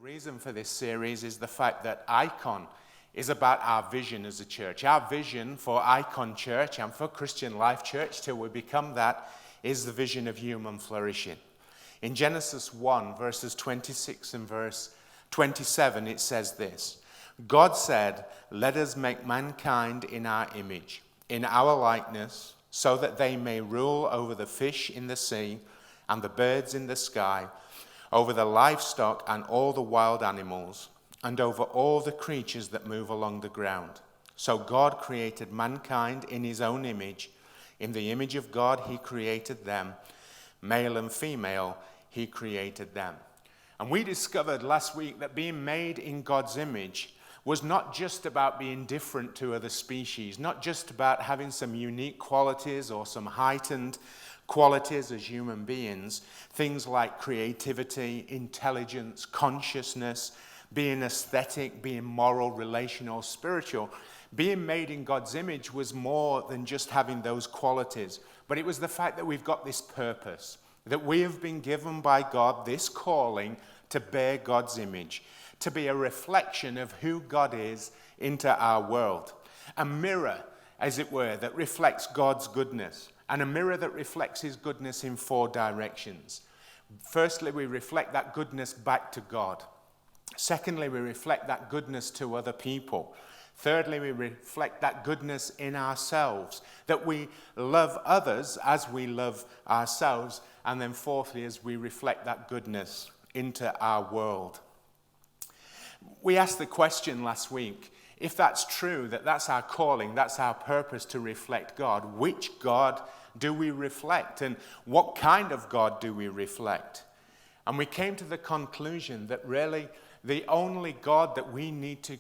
reason for this series is the fact that IKON is about our vision as a church. Our vision for IKON Church and for Christian Life Church, till we become that, is the vision of human flourishing. In Genesis 1, verses 26 and verse 27, it says this: God said, "Let us make mankind in our image, in our likeness, so that they may rule over the fish in the sea and the birds in the sky, over the livestock and all the wild animals, and over all the creatures that move along the ground." So God created mankind in his own image. In the image of God he created them. Male and female he created them. And we discovered last week that being made in God's image was not just about being different to other species, not just about having some unique qualities or some heightened qualities as human beings, things like creativity, intelligence, consciousness, being aesthetic, being moral, relational, spiritual. Being made in God's image was more than just having those qualities, but it was the fact that we've got this purpose, that we have been given by God this calling to bear God's image, to be a reflection of who God is into our world. A mirror, as it were, that reflects God's goodness, and a mirror that reflects his goodness in four directions. Firstly, we reflect that goodness back to God. Secondly, we reflect that goodness to other people. Thirdly, we reflect that goodness in ourselves, that we love others as we love ourselves. And then fourthly, as we reflect that goodness into our world. We asked the question last week, if that's true, that that's our calling, that's our purpose to reflect God, which God do we reflect, and what kind of God do we reflect? And we came to the conclusion that really the only God that we need to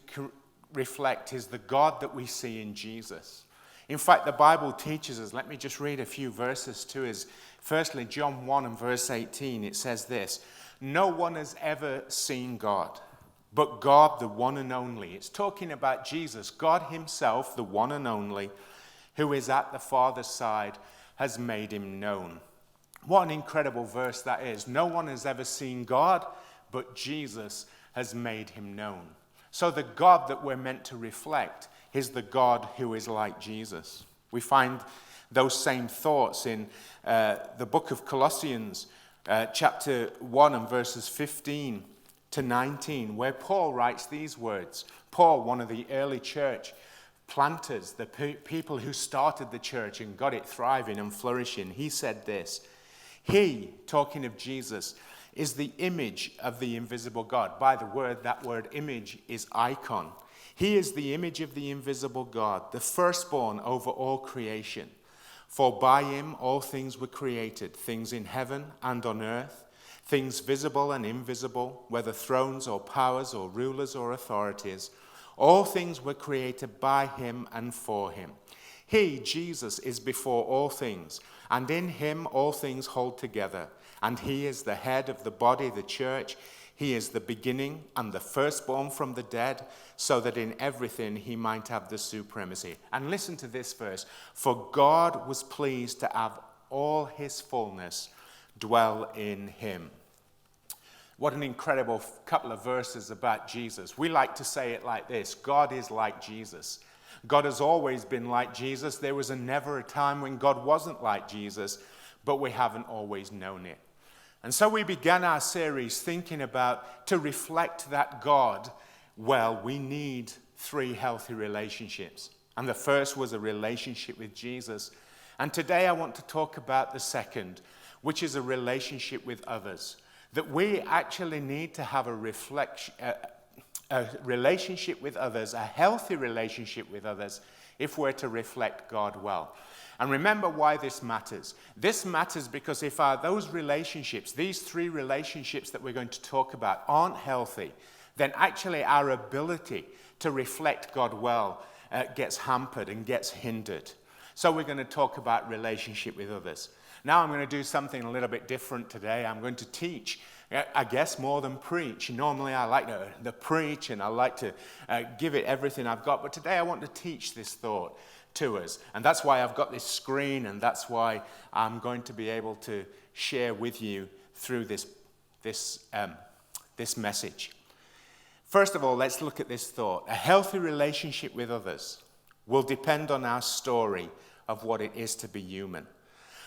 reflect is the God that we see in Jesus. In fact, the Bible teaches us, let me just read a few verses to us. Firstly, John 1 and verse 18, it says this: "No one has ever seen God, but God, the one and only." It's talking about Jesus, God himself, the one and only, who is at the Father's side, has made him known. What an incredible verse that is. No one has ever seen God, but Jesus has made him known. So the God that we're meant to reflect is the God who is like Jesus. We find those same thoughts in the book of Colossians, chapter 1 and verses 15 to 19, where Paul writes these words. Paul, one of the early church planters, the people who started the church and got it thriving and flourishing, he said this: "He," talking of Jesus, "is the image of the invisible God." By the word, that word image is icon. "He is the image of the invisible God, the firstborn over all creation. For by him all things were created, things in heaven and on earth, things visible and invisible, whether thrones or powers or rulers or authorities. All things were created by him and for him. He, Jesus, is before all things, and in him all things hold together. And he is the head of the body, the church. He is the beginning and the firstborn from the dead, so that in everything he might have the supremacy." And listen to this verse: "For God was pleased to have all his fullness dwell in him." What an incredible couple of verses about Jesus. We like to say it like this: God is like Jesus. God has always been like Jesus. There was never a time when God wasn't like Jesus, but we haven't always known it. And so we began our series thinking about, to reflect that God, well, we need 3 healthy relationships. And the first was a relationship with Jesus. And today I want to talk about the second, which is a relationship with others. That we actually need to have a relationship with others, a healthy relationship with others, if we're to reflect God well. And remember why this matters. This matters because if those relationships, these 3 relationships that we're going to talk about, aren't healthy, then actually our ability to reflect God well gets hampered and gets hindered. So we're going to talk about relationship with others. Now I'm going to do something a little bit different today. I'm going to teach, I guess, more than preach. Normally I like to preach and I like to give it everything I've got. But today I want to teach this thought to us. And that's why I've got this screen, and that's why I'm going to be able to share with you through this message. First of all, let's look at this thought. A healthy relationship with others will depend on our story of what it is to be human.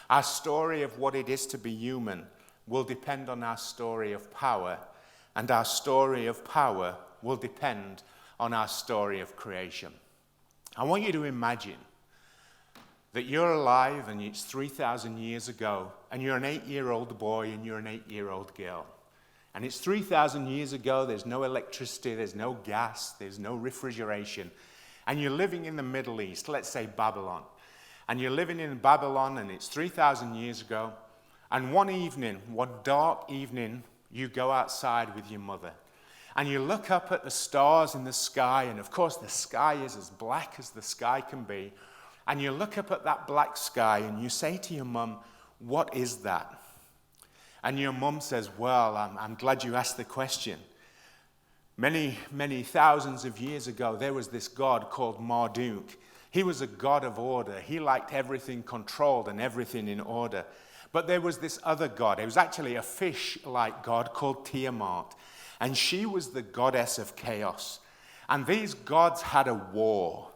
Our story of what it is to be human will depend on our story of power, and our story of power will depend on our story of creation. I want you to imagine that you're alive and it's 3,000 years ago, and you're an 8-year-old boy and you're an 8-year-old girl. And it's 3,000 years ago, there's no electricity, there's no gas, there's no refrigeration. And you're living in the Middle East, let's say Babylon. And you're living in Babylon and it's 3,000 years ago. And one dark evening, you go outside with your mother. And you look up at the stars in the sky, and of course the sky is as black as the sky can be. And you look up at that black sky and you say to your mum, "What is that?" And your mum says, "Well, I'm glad you asked the question. Many, many thousands of years ago, there was this god called Marduk. He was a god of order. He liked everything controlled and everything in order. But there was this other god. It was actually a fish-like god called Tiamat. And she was the goddess of chaos. And these gods had a war.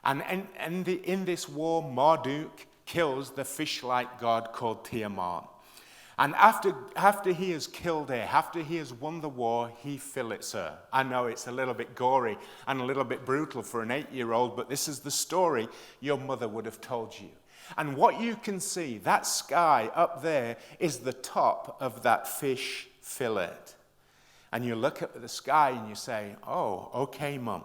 And in this war, Marduk kills the fish-like god called Tiamat. And after he has killed her, after he has won the war, he fillets her. I know it's a little bit gory and a little bit brutal for an 8-year-old, but this is the story your mother would have told you. And what you can see, that sky up there, is the top of that fish fillet. And you look at the sky and you say, "Oh, okay, Mum.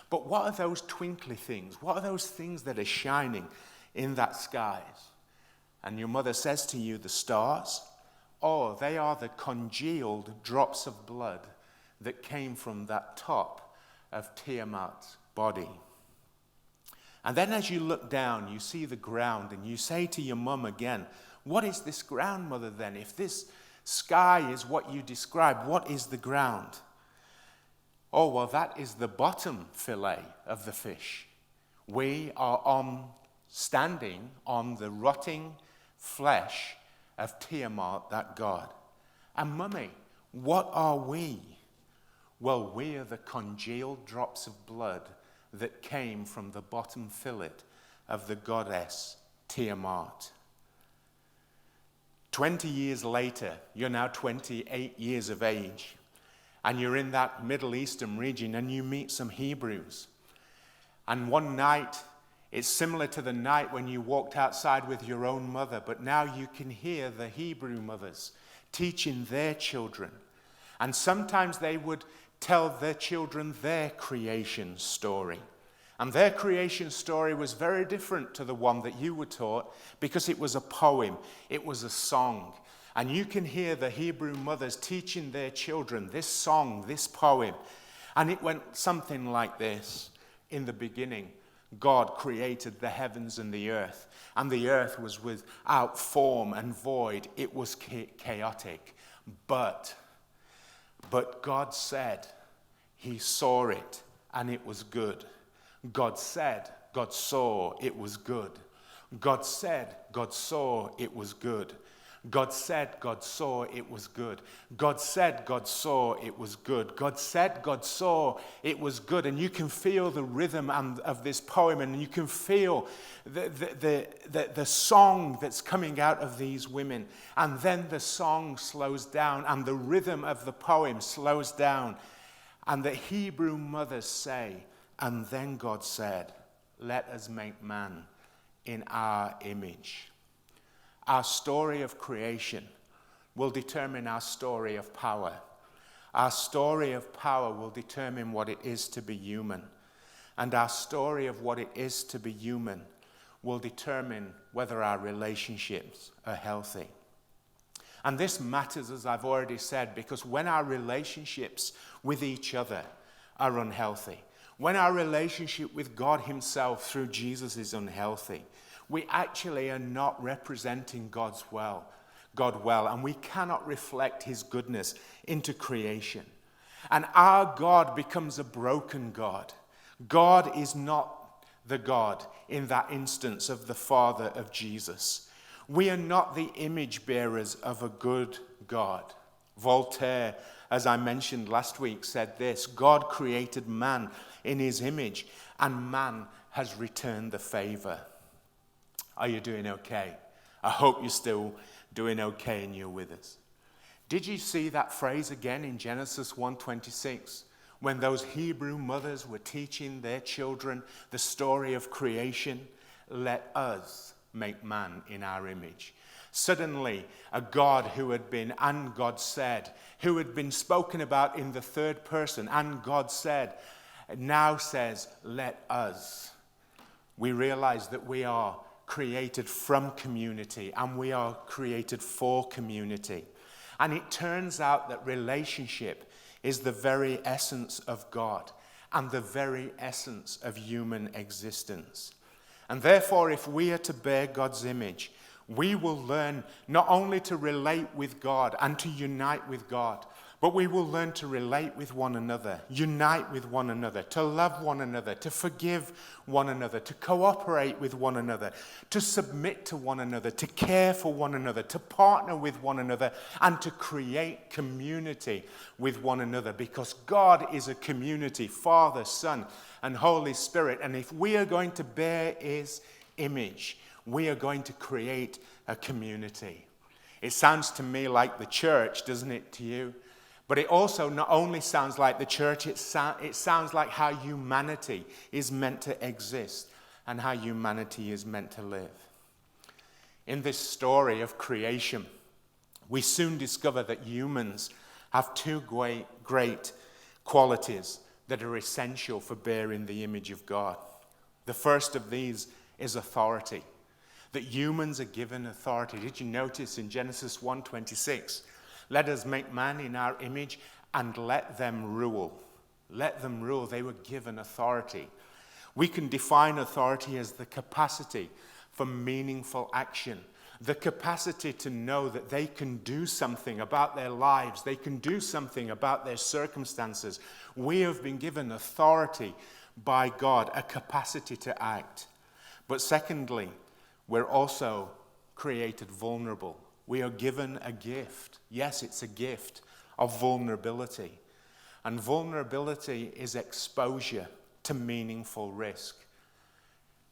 But what are those twinkly things? What are those things that are shining in that sky?" And your mother says to you, "The stars? Oh, they are the congealed drops of blood that came from that top of Tiamat's body." And then as you look down, you see the ground, and you say to your mum again, "What is this ground, Mother, then? If this sky is what you describe, what is the ground?" "Oh, well, that is the bottom fillet of the fish. We are standing on the rotting flesh of Tiamat, that god." "And Mummy, what are we?" "Well, we are the congealed drops of blood that came from the bottom fillet of the goddess Tiamat." 20 years later, you're now 28 years of age, and you're in that Middle Eastern region, and you meet some Hebrews. And one night, it's similar to the night when you walked outside with your own mother, but now you can hear the Hebrew mothers teaching their children. And sometimes they would tell their children their creation story. And their creation story was very different to the one that you were taught, because it was a poem, it was a song. And you can hear the Hebrew mothers teaching their children this song, this poem. And it went something like this: "In the beginning, God created the heavens and the the earth was without form and void. It was chaotic. But God said, He saw it, and it was good. God said, God saw, it was good. God said, God saw, it was good. God said, God saw, it was good. God said, God saw, it was good. God said, God saw, it was good." And you can feel the rhythm of this poem, and you can feel the song that's coming out of these women. And then the song slows down, and the rhythm of the poem slows down. And the Hebrew mothers say, "And then God said, let us make man in our image." Our story of creation will determine our story of power. Our story of power will determine what it is to be human. And our story of what it is to be human will determine whether our relationships are healthy. And this matters, as I've already said, because when our relationships with each other are unhealthy, when our relationship with God Himself through Jesus is unhealthy, we actually are not representing God well, and we cannot reflect His goodness into creation. And our God becomes a broken God. God is not the God in that instance of the Father of Jesus. We are not the image bearers of a good God. Voltaire, as I mentioned last week, said this: God created man in his image, and man has returned the favor. Are you doing okay? I hope you're still doing okay and you're with us. Did you see that phrase again in Genesis 1:26? When those Hebrew mothers were teaching their children the story of creation, let us make man in our image. Suddenly, a God who had been, and God said, who had been spoken about in the third person, and God said, now says, let us. We realize that we are created from community, and we are created for community. And it turns out that relationship is the very essence of God and the very essence of human existence. And therefore, if we are to bear God's image, we will learn not only to relate with God and to unite with God, but we will learn to relate with one another, unite with one another, to love one another, to forgive one another, to cooperate with one another, to submit to one another, to care for one another, to partner with one another, and to create community with one another. Because God is a community, Father, Son, and Holy Spirit. And if we are going to bear his image, we are going to create a community. It sounds to me like the church, doesn't it, to you? But it also not only sounds like the church, it sounds like how humanity is meant to exist and how humanity is meant to live. In this story of creation, we soon discover that humans have two great qualities that are essential for bearing the image of God. The first of these is authority. That humans are given authority. Did you notice in Genesis 1:26? Let us make man in our image and let them rule. Let them rule. They were given authority. We can define authority as the capacity for meaningful action, the capacity to know that they can do something about their lives, they can do something about their circumstances. We have been given authority by God, a capacity to act. But secondly, we're also created vulnerable. We are given a gift. Yes, it's a gift of vulnerability. And vulnerability is exposure to meaningful risk.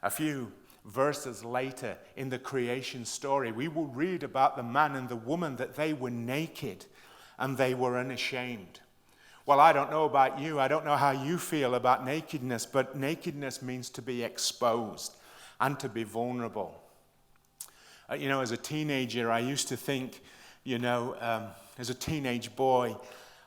A few verses later in the creation story, we will read about the man and the woman that they were naked and they were unashamed. Well, I don't know about you. I don't know how you feel about nakedness, but nakedness means to be exposed and to be vulnerable. As a teenager, I used to think, as a teenage boy,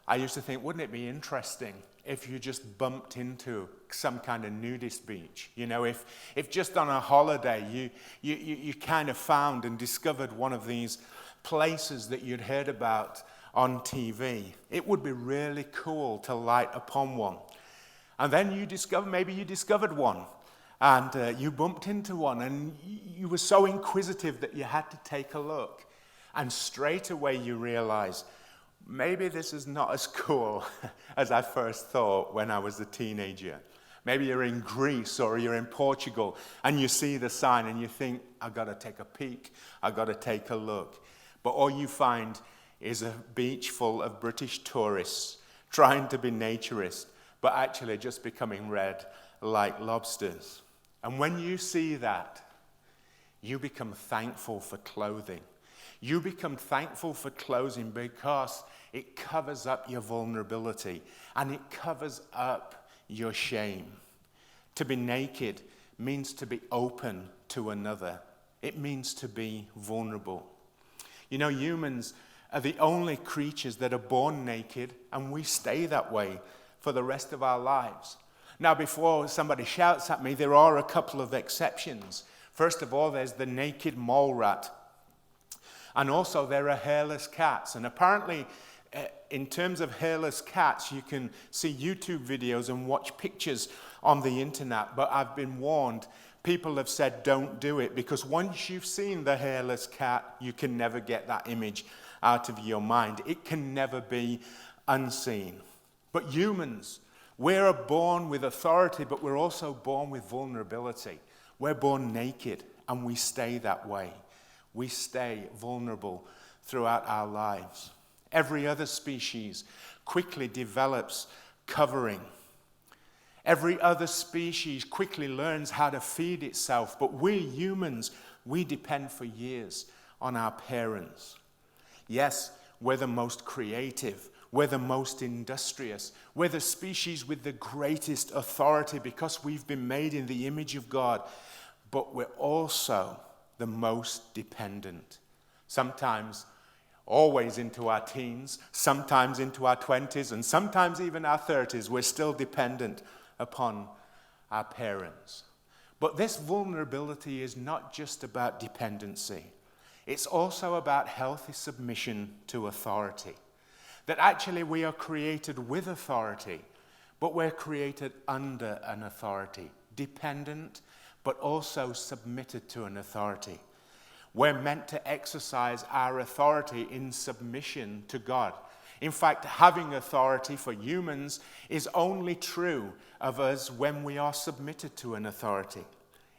I used to think, wouldn't it be interesting if you just bumped into some kind of nudist beach? If just on a holiday you kind of found and discovered one of these places that you'd heard about on TV. It would be really cool to light upon one. And then you discovered one. And you bumped into one, and you were so inquisitive that you had to take a look. And straight away you realize, maybe this is not as cool as I first thought when I was a teenager. Maybe you're in Greece or you're in Portugal, and you see the sign and you think, I've got to take a peek, I've got to take a look. But all you find is a beach full of British tourists trying to be naturists, but actually just becoming red like lobsters. And when you see that, you become thankful for clothing. You become thankful for clothing because it covers up your vulnerability and it covers up your shame. To be naked means to be open to another. It means to be vulnerable. Humans are the only creatures that are born naked, and we stay that way for the rest of our lives. Now, before somebody shouts at me, there are a couple of exceptions. First of all, there's the naked mole rat. And also, there are hairless cats. And apparently, in terms of hairless cats, you can see YouTube videos and watch pictures on the internet. But I've been warned, people have said don't do it, because once you've seen the hairless cat, you can never get that image out of your mind. It can never be unseen. But humans, we're born with authority, but we're also born with vulnerability. We're born naked, and we stay that way. We stay vulnerable throughout our lives. Every other species quickly develops covering. Every other species quickly learns how to feed itself, but we humans, we depend for years on our parents. Yes, we're the most creative, we're the most industrious, we're the species with the greatest authority because we've been made in the image of God, but we're also the most dependent. Sometimes, always into our teens, sometimes into our 20s, and sometimes even our 30s, we're still dependent upon our parents. But this vulnerability is not just about dependency. It's also about healthy submission to authority. That actually we are created with authority, but we're created under an authority, dependent, but also submitted to an authority. We're meant to exercise our authority in submission to God. In fact, having authority for humans is only true of us when we are submitted to an authority.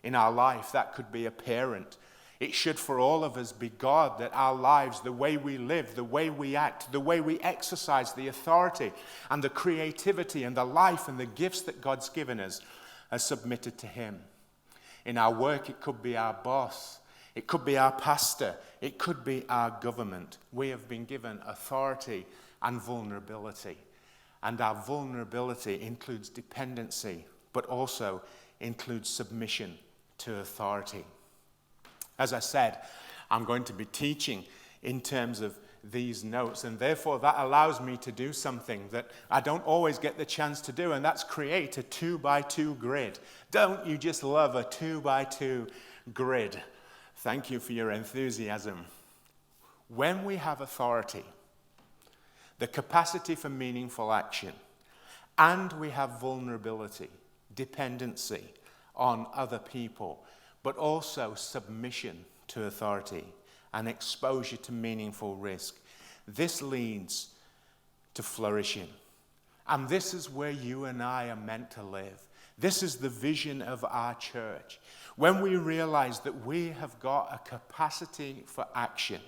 In our life, that could be a parent. It should for all of us be God, that our lives, the way we live, the way we act, the way we exercise the authority and the creativity and the life and the gifts that God's given us are submitted to Him. In our work, it could be our boss. It could be our pastor. It could be our government. We have been given authority and vulnerability. And our vulnerability includes dependency, but also includes submission to authority. As I said, I'm going to be teaching in terms of these notes, and therefore that allows me to do something that I don't always get the chance to do, and that's create a 2x2 grid. Don't you just love a 2x2 grid? Thank you for your enthusiasm. When we have authority, the capacity for meaningful action, and we have vulnerability, dependency on other people, but also submission to authority and exposure to meaningful risk, this leads to flourishing. And this is where you and I are meant to live. This is the vision of our church. When we realize that we have got a capacity for action,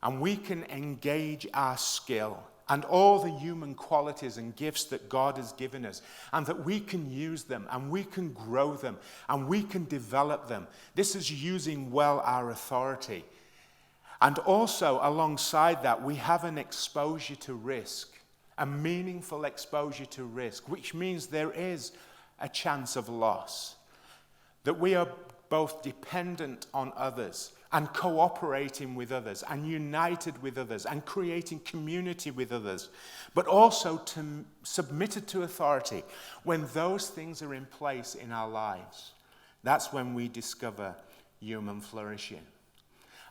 and we can engage our skill and all the human qualities and gifts that God has given us, and that we can use them, and we can grow them, and we can develop them. This is using well our authority. And also, alongside that, we have an exposure to risk, a meaningful exposure to risk, which means there is a chance of loss. That we are both dependent on others and cooperating with others and united with others and creating community with others, but also submitted to authority. When those things are in place in our lives, that's when we discover human flourishing.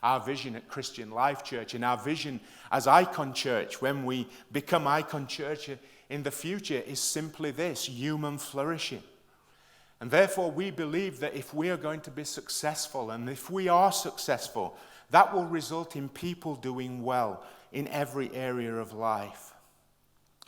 Our vision at Christian Life Church and our vision as IKON Church, when we become IKON Church in the future, is simply this: human flourishing. And therefore, we believe that if we are going to be successful, and if we are successful, that will result in people doing well in every area of life.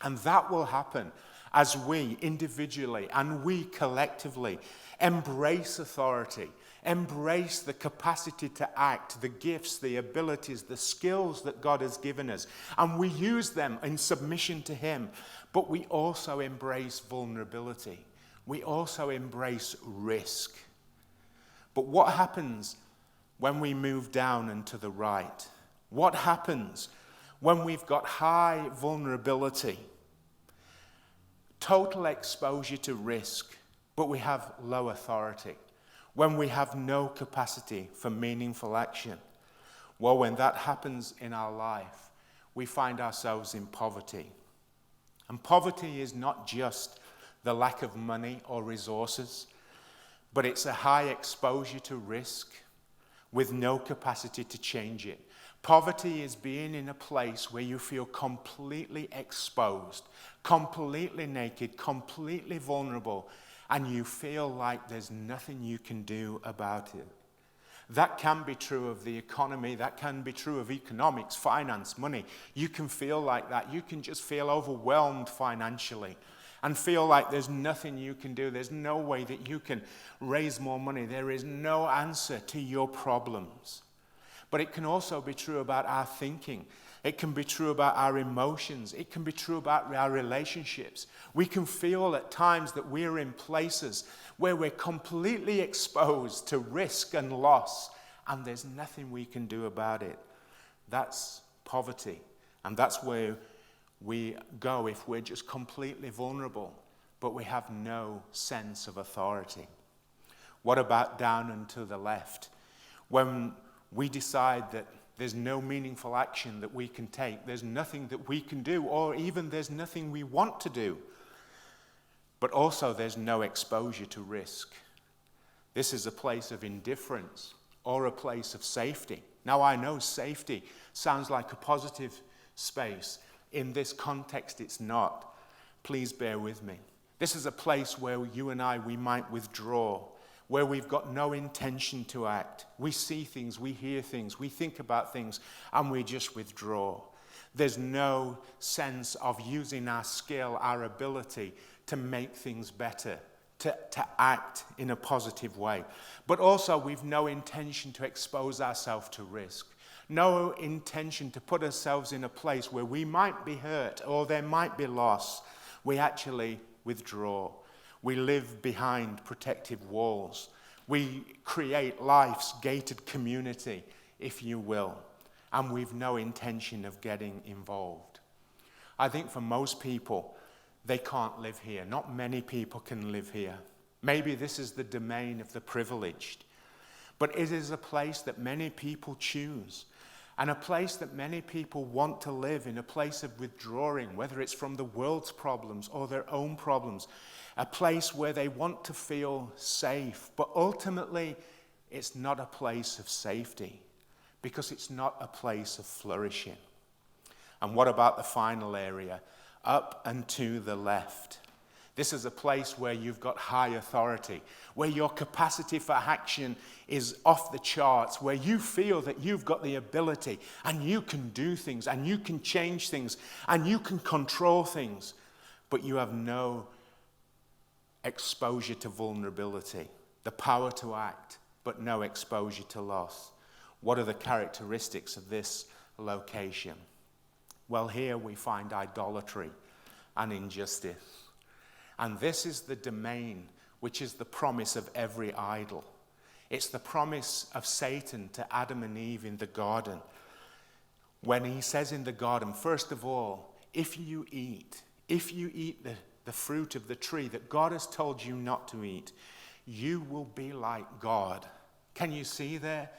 And that will happen as we individually and we collectively embrace authority, embrace the capacity to act, the gifts, the abilities, the skills that God has given us, and we use them in submission to Him. But we also embrace vulnerability. We also embrace risk. But what happens when we move down and to the right? What happens when we've got high vulnerability, total exposure to risk, but we have low authority? When we have no capacity for meaningful action? Well, when that happens in our life, we find ourselves in poverty. And poverty is not just the lack of money or resources, but it's a high exposure to risk with no capacity to change it. Poverty is being in a place where you feel completely exposed, completely naked, completely vulnerable, and you feel like there's nothing you can do about it. That can be true of the economy, that can be true of economics, finance, money. You can feel like that. You can just feel overwhelmed financially and feel like there's nothing you can do. There's no way that you can raise more money. There is no answer to your problems. But it can also be true about our thinking, It can be true about our emotions. It can be true about our relationships. We can feel at times that we're in places where we're completely exposed to risk and loss, and there's nothing we can do about it. That's poverty, and that's where we go if we're just completely vulnerable, but we have no sense of authority. What about down and to the left? When we decide that there's no meaningful action that we can take, there's nothing that we can do, or even there's nothing we want to do, but also there's no exposure to risk. This is a place of indifference or a place of safety. Now, I know safety sounds like a positive space. In this context, it's not. Please bear with me. This is a place where you and I, we might withdraw, where we've got no intention to act. We see things, we hear things, we think about things, and we just withdraw. There's no sense of using our skill, our ability to make things better, to act in a positive way. But also, we've no intention to expose ourselves to risk. No intention to put ourselves in a place where we might be hurt or there might be loss. We actually withdraw. We live behind protective walls. We create life's gated community, if you will, and we've no intention of getting involved. I think for most people, they can't live here. Not many people can live here. Maybe this is the domain of the privileged, but it is a place that many people choose, and a place that many people want to live in, a place of withdrawing, whether it's from the world's problems or their own problems, a place where they want to feel safe, but ultimately it's not a place of safety because it's not a place of flourishing. And what about the final area? Up and to the left. This is a place where you've got high authority, where your capacity for action is off the charts, where you feel that you've got the ability and you can do things and you can change things and you can control things, but you have no exposure to vulnerability, the power to act, but no exposure to loss. What are the characteristics of this location? Well, here we find idolatry and injustice. And this is the domain which is the promise of every idol. It's the promise of Satan to Adam and Eve in the garden. When he says in the garden, first of all, if you eat the fruit of the tree that God has told you not to eat, you will be like God. Can you see there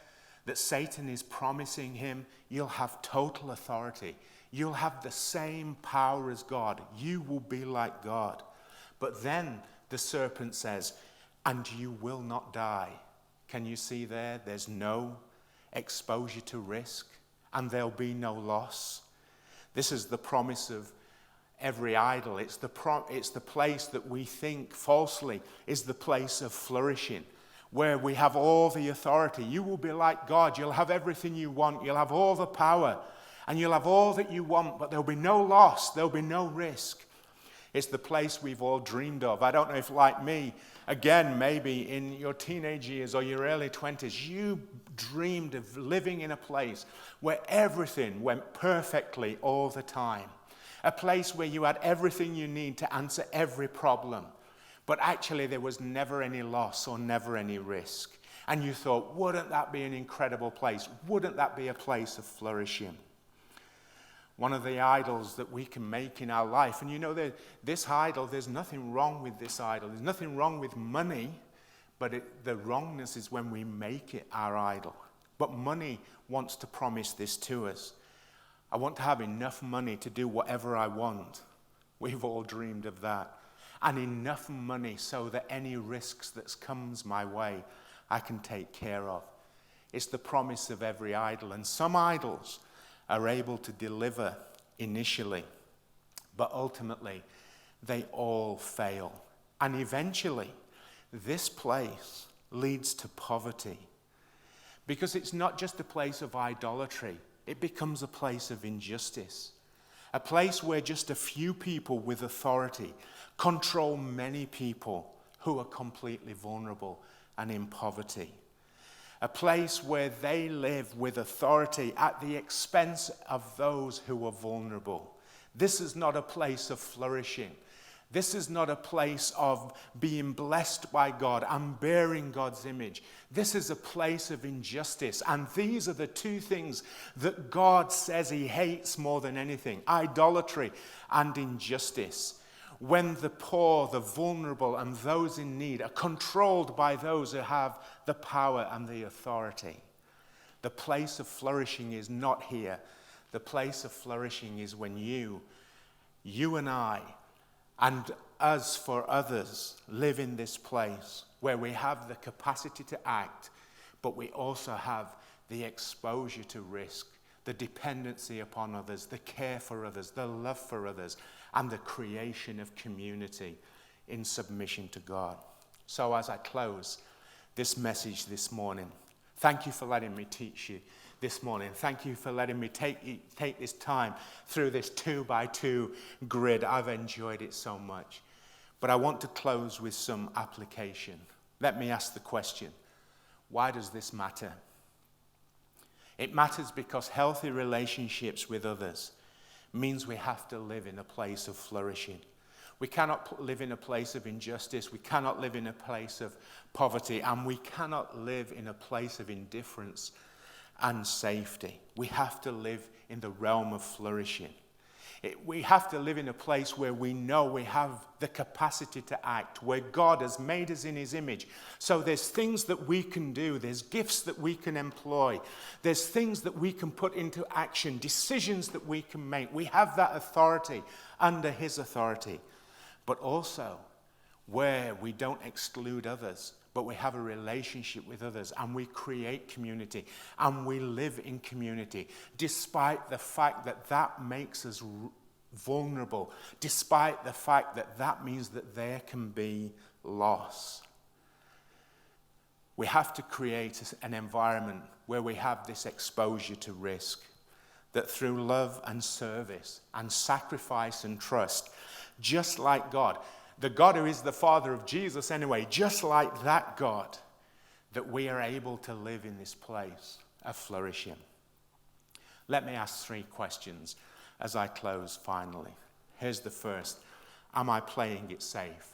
that Satan is promising him, you'll have total authority. You'll have the same power as God. You will be like God. But then the serpent says, and you will not die. Can you see there? There's no exposure to risk, and there'll be no loss. This is the promise of every idol. It's the place that we think falsely is the place of flourishing, where we have all the authority. You will be like God. You'll have everything you want. You'll have all the power, and you'll have all that you want, but there'll be no loss. There'll be no risk. It's the place we've all dreamed of. I don't know if, like me, again, maybe in your teenage years or your early 20s, you dreamed of living in a place where everything went perfectly all the time. A place where you had everything you need to answer every problem. But actually, there was never any loss or never any risk. And you thought, wouldn't that be an incredible place? Wouldn't that be a place of flourishing? One of the idols that we can make in our life, and you know, this idol, there's nothing wrong with this idol. There's nothing wrong with money, but the wrongness is when we make it our idol. But money wants to promise this to us. I want to have enough money to do whatever I want. We've all dreamed of that. And enough money so that any risks that comes my way, I can take care of. It's the promise of every idol. And some idols are able to deliver initially, but ultimately they all fail. And eventually, this place leads to poverty. Because it's not just a place of idolatry, it becomes a place of injustice. A place where just a few people with authority control many people who are completely vulnerable and in poverty. a place where they live with authority at the expense of those who are vulnerable. This is not a place of flourishing. This is not a place of being blessed by God and bearing God's image. This is a place of injustice. And these are the two things that God says he hates more than anything: idolatry and injustice. When the poor, the vulnerable, and those in need are controlled by those who have the power and the authority. The place of flourishing is not here. The place of flourishing is when you and I, and us for others, live in this place where we have the capacity to act, but we also have the exposure to risk, the dependency upon others, the care for others, the love for others, and the creation of community in submission to God. So as I close this message this morning, thank you for letting me teach you this morning. Thank you for letting me take this time through this 2x2 grid. I've enjoyed it so much. But I want to close with some application. Let me ask the question, why does this matter? It matters because healthy relationships with others means we have to live in a place of flourishing. We cannot live in a place of injustice. We cannot live in a place of poverty. And we cannot live in a place of indifference and safety. We have to live in the realm of flourishing. We have to live in a place where we know we have the capacity to act, where God has made us in his image. So there's things that we can do, there's gifts that we can employ, there's things that we can put into action, decisions that we can make. We have that authority under his authority. But also where we don't exclude others, but we have a relationship with others, and we create community, and we live in community, despite the fact that that makes us vulnerable, despite the fact that that means that there can be loss. We have to create an environment where we have this exposure to risk, that through love and service and sacrifice and trust, just like God, the God who is the Father of Jesus anyway, just like that God, that we are able to live in this place of flourishing. Let me ask 3 questions as I close finally. Here's the first. Am I playing it safe?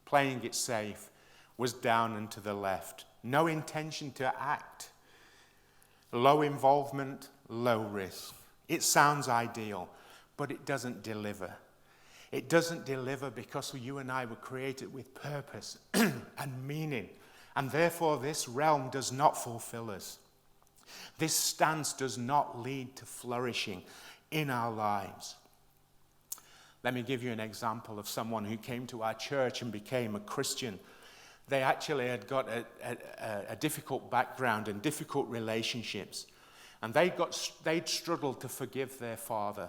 Playing it safe was down and to the left. No intention to act. Low involvement, low risk. It sounds ideal, but it doesn't deliver. It doesn't deliver because you and I were created with purpose and meaning. And therefore, this realm does not fulfill us. This stance does not lead to flourishing in our lives. Let me give you an example of someone who came to our church and became a Christian. They actually had got a difficult background and difficult relationships. And they'd struggled to forgive their father.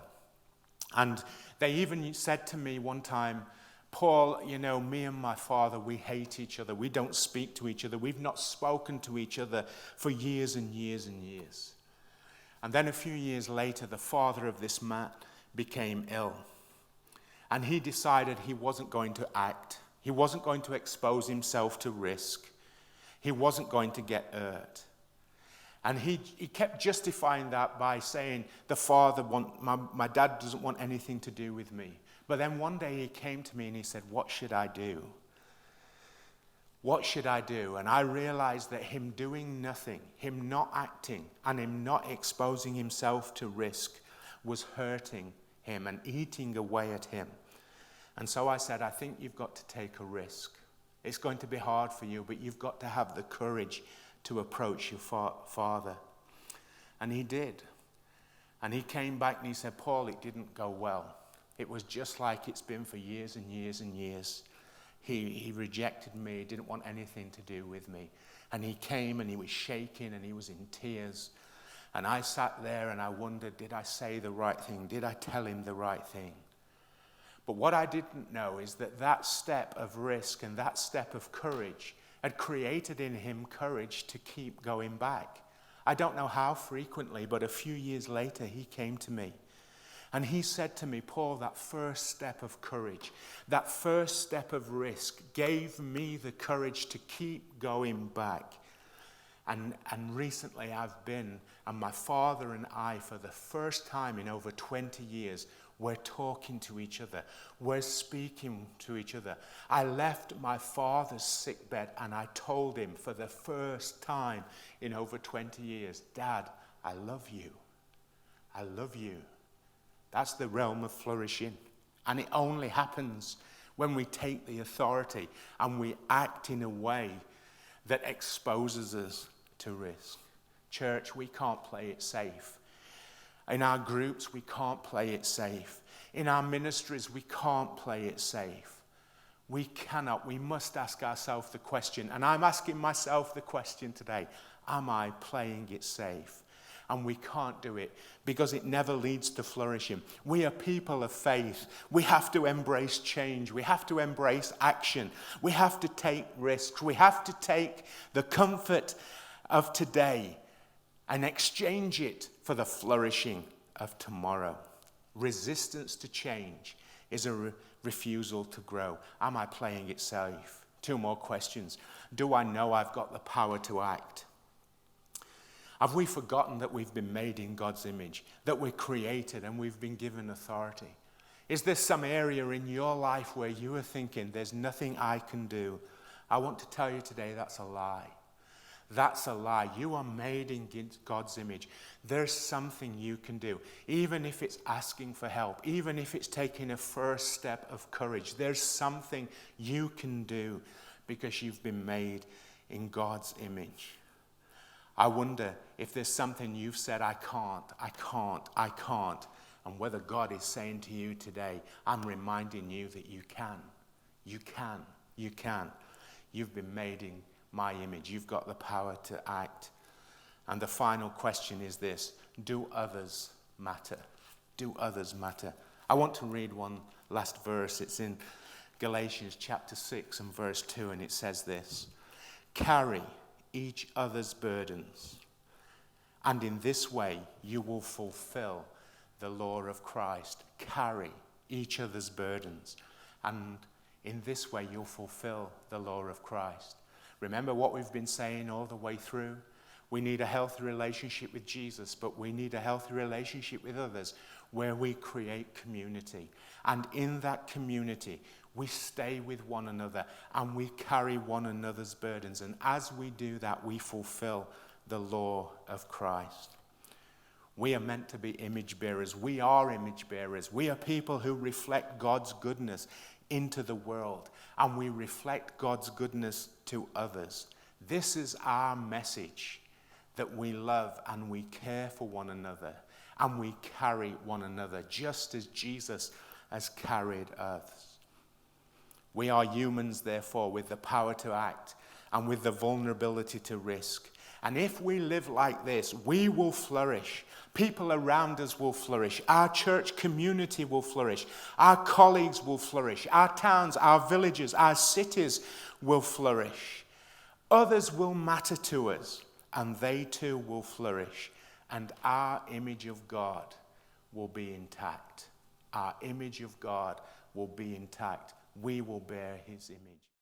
And they even said to me one time, Paul, me and my father, we hate each other. We don't speak to each other. We've not spoken to each other for years and years and years. And then a few years later, the father of this man became ill. And he decided he wasn't going to act. He wasn't going to expose himself to risk. He wasn't going to get hurt. And he kept justifying that by saying, my dad doesn't want anything to do with me. But then one day he came to me and he said, what should I do? What should I do? And I realized that him doing nothing, him not acting, and him not exposing himself to risk was hurting him and eating away at him. And so I said, I think you've got to take a risk. It's going to be hard for you, but you've got to have the courage to approach your father. And he did. And he came back and he said, Paul, it didn't go well. It was just like it's been for years and years and years. He rejected me, didn't want anything to do with me. And he came and he was shaking and he was in tears. And I sat there and I wondered, did I say the right thing? Did I tell him the right thing? But what I didn't know is that step of risk and that step of courage had created in him courage to keep going back. I don't know how frequently, but a few years later he came to me. And he said to me, Paul, that first step of courage, that first step of risk gave me the courage to keep going back. And recently I've been, and my father and I, for the first time in over 20 years, we're talking to each other. We're speaking to each other. I left my father's sickbed and I told him for the first time in over 20 years, Dad, I love you. I love you. That's the realm of flourishing. And it only happens when we take the authority and we act in a way that exposes us to risk. Church, we can't play it safe. In our groups, we can't play it safe. In our ministries, we can't play it safe. We cannot. We must ask ourselves the question, and I'm asking myself the question today, am I playing it safe? And we can't do it because it never leads to flourishing. We are people of faith. We have to embrace change. We have to embrace action. We have to take risks. We have to take the comfort of today and exchange it for the flourishing of tomorrow. Resistance to change is a refusal to grow. Am I playing it safe? 2 more questions. Do I know I've got the power to act? Have we forgotten that we've been made in God's image, that we're created and we've been given authority? Is there some area in your life where you are thinking, there's nothing I can do? I want to tell you today that's a lie. That's a lie. You are made in God's image. There's something you can do, even if it's asking for help, even if it's taking a first step of courage. There's something you can do because you've been made in God's image. I wonder if there's something you've said, I can't, and whether God is saying to you today, I'm reminding you that you can. You can. You've been made in my image. You've got the power to act. And the final question is this: do others matter? Do others matter? I want to read one last verse. It's in Galatians chapter 6 and verse 2, and it says this: carry each other's burdens, and in this way you will fulfill the law of Christ. Carry each other's burdens, and in this way you'll fulfill the law of Christ. Remember what we've been saying all the way through? We need a healthy relationship with Jesus, but we need a healthy relationship with others where we create community. And in that community, we stay with one another and we carry one another's burdens. And as we do that, we fulfill the law of Christ. We are meant to be image bearers. We are image bearers. We are people who reflect God's goodness into the world, and we reflect God's goodness to others. This is our message, that we love and we care for one another and we carry one another just as Jesus has carried us. We are humans, therefore, with the power to act and with the vulnerability to risk. And if we live like this, we will flourish. People around us will flourish. Our church community will flourish. Our colleagues will flourish. Our towns, our villages, our cities will flourish. Others will matter to us, and they too will flourish. And our image of God will be intact. Our image of God will be intact. We will bear his image.